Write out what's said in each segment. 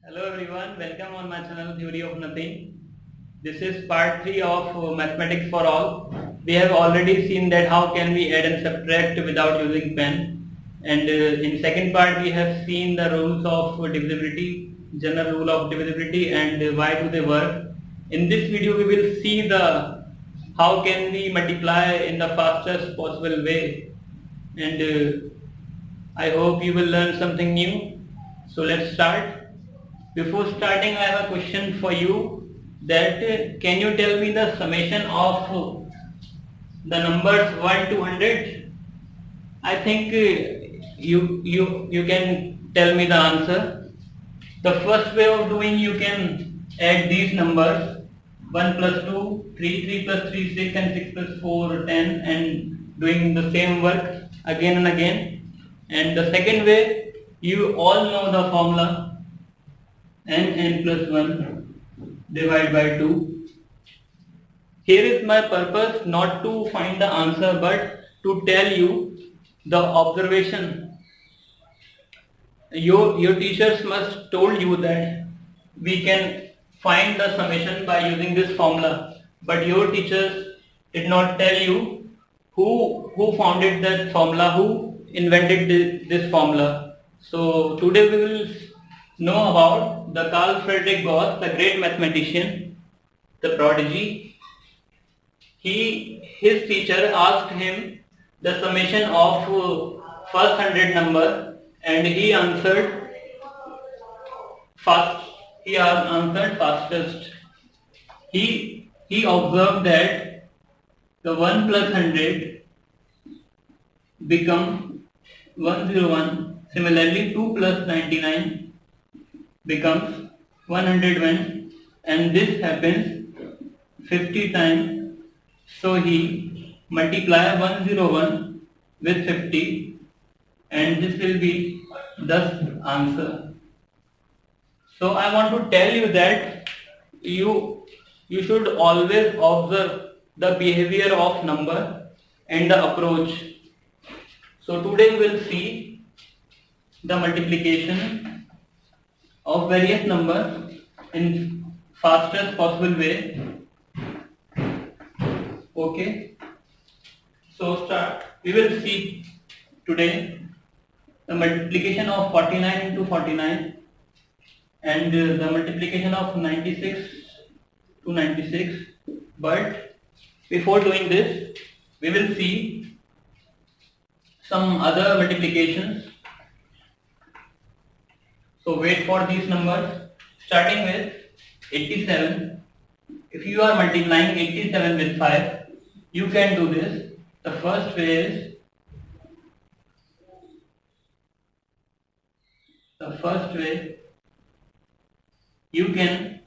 Hello everyone, welcome on my channel Theory of Nothing. This is part 3 of Mathematics for All. We have already seen that how can we add and subtract without using pen. And in second part we have seen the rules of divisibility, general rule of divisibility and why do they work. In this video we will see the how can we multiply in the fastest possible way. And I hope you will learn something new. So let's start. Before starting, I have a question for you that can you tell me the summation of the numbers 1 to 100? I think you can tell me the answer. The first way of doing, you can add these numbers 1 plus 2, 3, 3 plus 3, 6 and 6 plus 4, 10 and doing the same work again and again. And the second way, you all know the formula n plus 1 divided by 2. Here is my purpose not to find the answer but to tell you the observation. Your teachers must told you that we can find the summation by using this formula, but your teachers did not tell you who founded that formula, who invented this formula. So today we will know about the Carl Friedrich Gauss, the great mathematician, the prodigy. His teacher asked him the summation of first 100 number, and he answered fast. He answered fastest. He observed that the 1 plus 100 become 101. Similarly, 2 plus 99 becomes 101, and this happens 50 times. So he multiply 101 with 50, and this will be thus answer. So I want to tell you that you should always observe the behavior of number and the approach. So today we will see the multiplication of various numbers in fastest possible way. Okay, so start. We will see today the multiplication of 49 into 49 and the multiplication of 96 to 96. But before doing this, we will see some other multiplications. So wait for these numbers, starting with 87. If you are multiplying 87 with 5, you can do this. The first way is, you can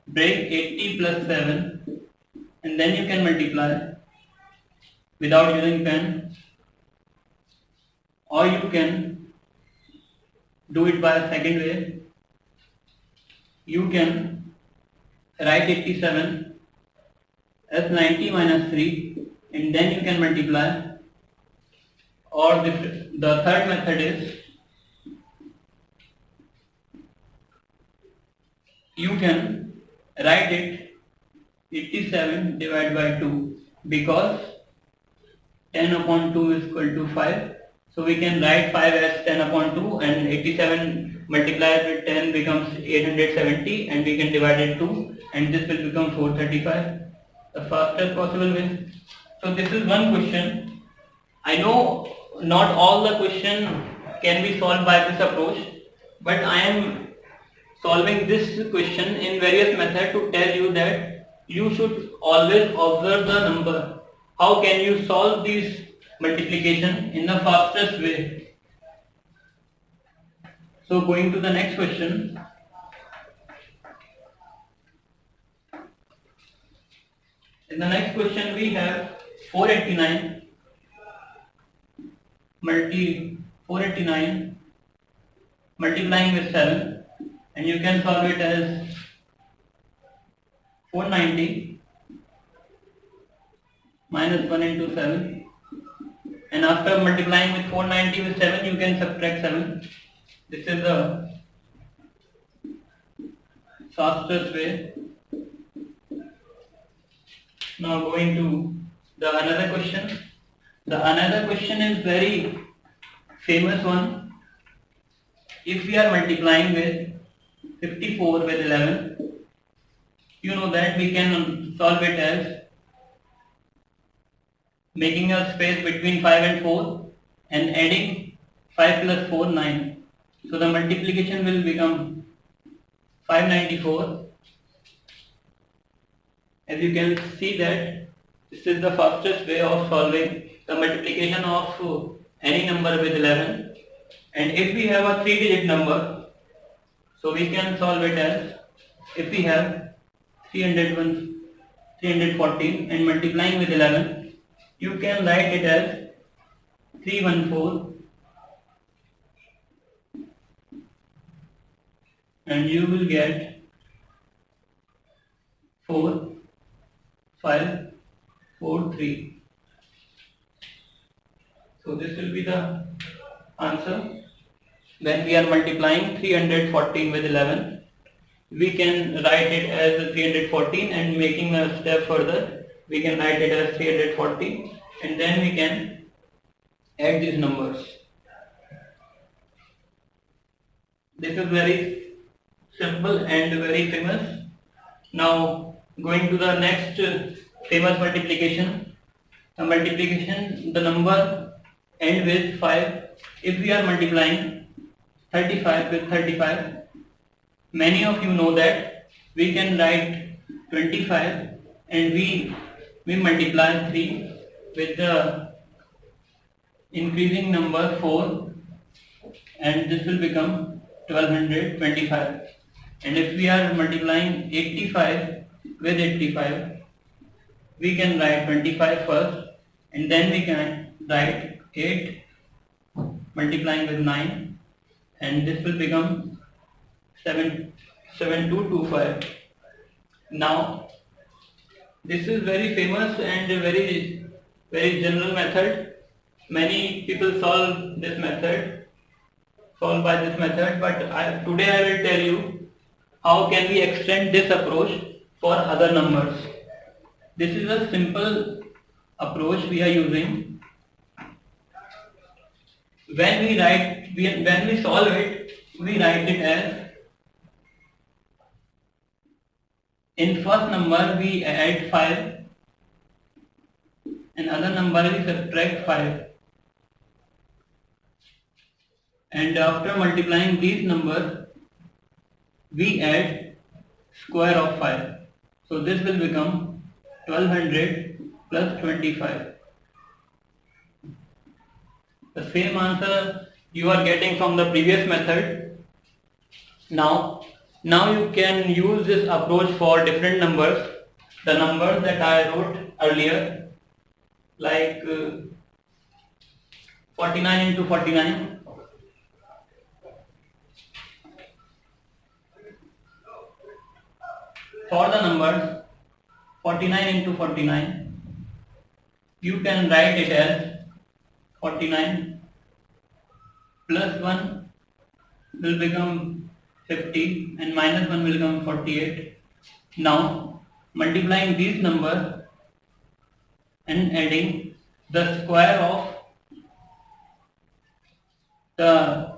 break 80 plus 7 and then you can multiply without using pen, or you can do it by a second way. You can write 87 as 90 minus 3 and then you can multiply, or the third method is you can write it 87 divided by 2, because 10 upon 2 is equal to 5. So we can write 5 as 10 upon 2, and 87 multiplied with 10 becomes 870, and we can divide it 2 and this will become 435. The fastest possible way. So this is one question. I know not all the question can be solved by this approach, but I am solving this question in various methods to tell you that you should always observe the number. How can you solve these multiplication in the fastest way? So going to the next question. In the next question we have 489 multiplying with 7, and you can solve it as 490 minus 1 into 7, and after multiplying with 490 with 7 you can subtract 7. This is the fastest way. Now going to the another question. The another question is very famous one. If we are multiplying with 54 with 11, you know that we can solve it as making a space between 5 and 4 and adding 5 plus 4, 9. So the multiplication will become 594. As you can see that this is the fastest way of solving the multiplication of any number with 11. And if we have a 3-digit number, so we can solve it as, if we have 314 and multiplying with 11, you can write it as 314 and you will get 4, 5, 4, 3. So this will be the answer. When we are multiplying 314 with 11, we can write it as 314 and making a step further, we can write it as 340 and then we can add these numbers. This is very simple and very famous. Now going to the next famous multiplication. The multiplication, the number end with 5. If we are multiplying 35 with 35, many of you know that we can write 25 and we multiply 3 with the increasing number 4 and this will become 1225. And if we are multiplying 85 with 85, we can write 25 first and then we can write 8 multiplying with 9 and this will become 7225. Now this is very famous and very general method. Many people solve by this method, but today I will tell you how can we extend this approach for other numbers. This is a simple approach we are using. When we solve it, we write it as, in first number we add 5, in other number we subtract 5. And after multiplying these numbers, we add square of 5. So this will become 1200 plus 25. The same answer you are getting from the previous method. Now you can use this approach for different numbers. The numbers that I wrote earlier, like 49 into 49. For the numbers 49 into 49, you can write it as 49 plus 1 will become 50 and minus 1 will become 48. Now multiplying these numbers and adding the square of the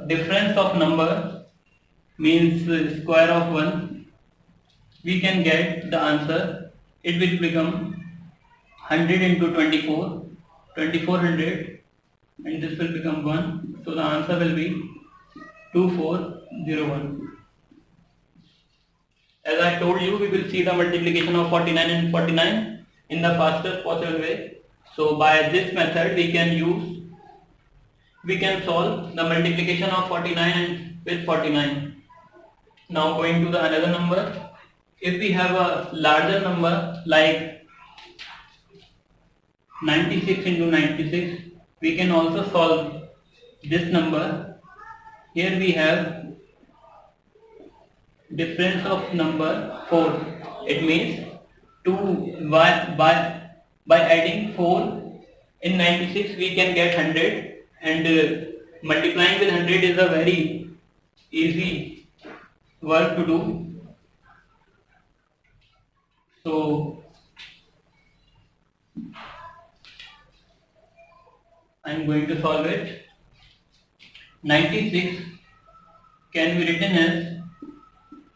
difference of number means square of 1, we can get the answer. It will become 100 into 24, 2400 and this will become 1. So the answer will be 2401. As I told you, we will see the multiplication of 49 and 49 in the fastest possible way. So by this method we can solve the multiplication of 49 and with 49. Now going to the another number. If we have a larger number like 96 into 96, we can also solve this number. Here we have difference of number 4. It means by adding 4 in 96 we can get 100 and multiplying with 100 is a very easy work to do. So I am going to solve it. 96 can be written as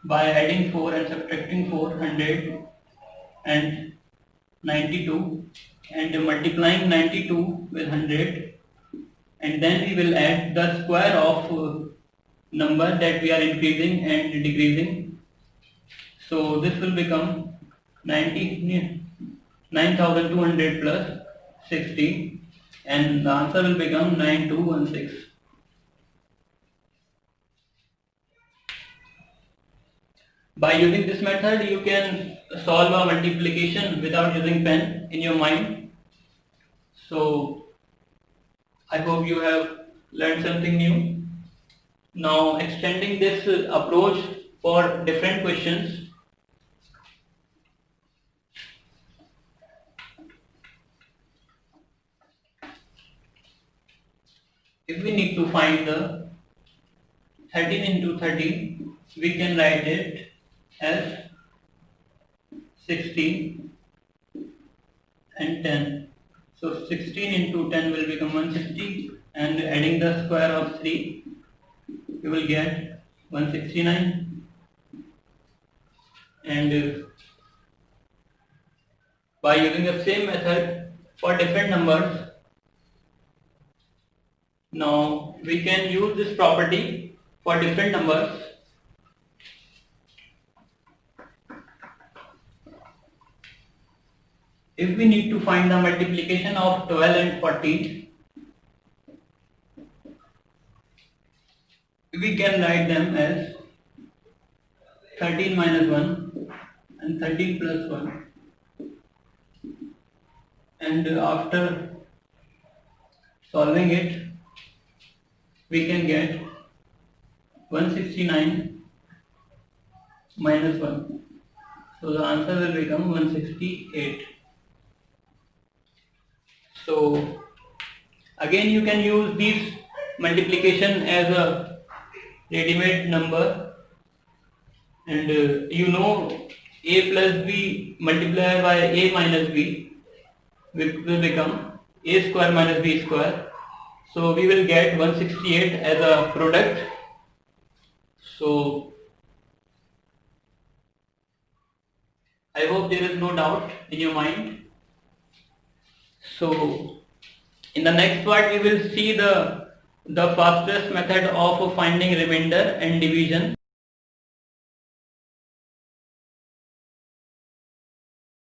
by adding 4 and subtracting 400 and 92 and multiplying 92 with 100, and then we will add the square of number that we are increasing and decreasing. So this will become 9200 plus 60, and the answer will become 9216. By using this method, you can solve a multiplication without using pen in your mind. So I hope you have learned something new. Now, extending this approach for different questions, if we need to find the 13 into 13, we can write it as 16 and 10. So 16 into 10 will become 160, and adding the square of 3, you will get 169. And by using the same method for different numbers, now we can use this property for different numbers. If we need to find the multiplication of 12 and 14, we can write them as 13 minus 1 and 13 plus 1. And after solving it, we can get 169 minus 1. So the answer will become 168. So again, you can use this multiplication as a ready-made number, and you know a plus b multiplied by a minus b will become a square minus b square. So we will get 168 as a product. So I hope there is no doubt in your mind. So in the next part we will see the fastest method of finding remainder and division.